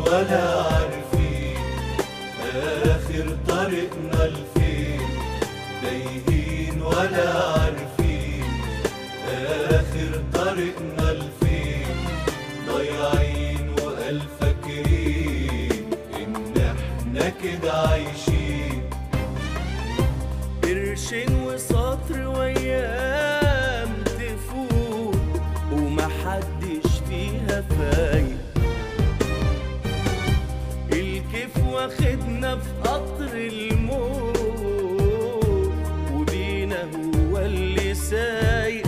ولا عارفين آخر طريقنا لفين، تايهين ولا عارفين آخر طريقنا لفين، ضايعين وقال فاكرين إن إحنا كده عايشين. قرشين وسطر وأيام تفوت ومحدش فيها فايق، الكيف واخدنا في قطر الموت وبينا هو اللي سايق،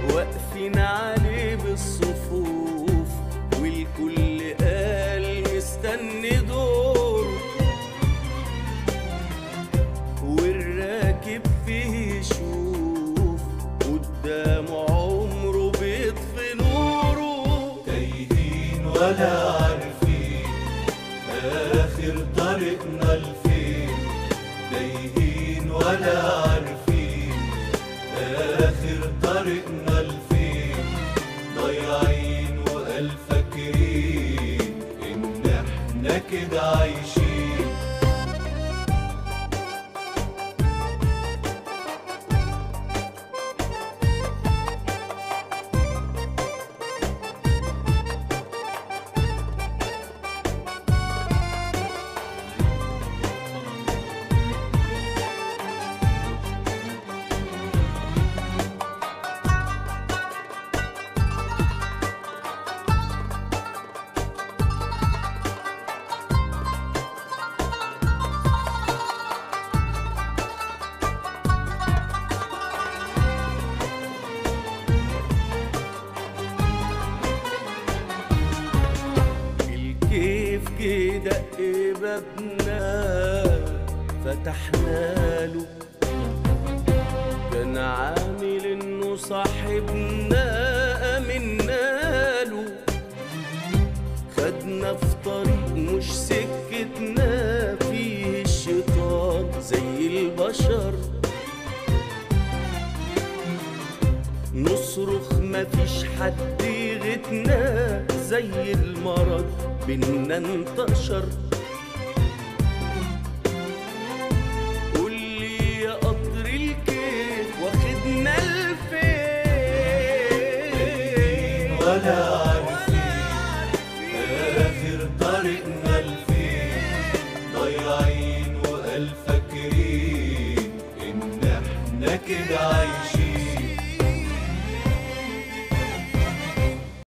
واقفين عليه بالصفوف والكل قال مستني دوره، والراكب فيه يشوف قدامه عمره بيطفي نوره. تايهين ولا عارفين آخر طريقنا لفين، تايهين ولا عارفين آخر طريقنا لفين، ضايعين وقال فاكرين إن إحنا كده عايشين. كيف كده بابنا فتحنا له، كان عامل انه صاحبنا امنا له، خدنا في طريق مش سكتنا فيه الشيطان زي البشر، نصرخ مفيش حد يغتنا زي المرض بينا انتشر. قولي يا قطر الكيف واخدنا لفين ولا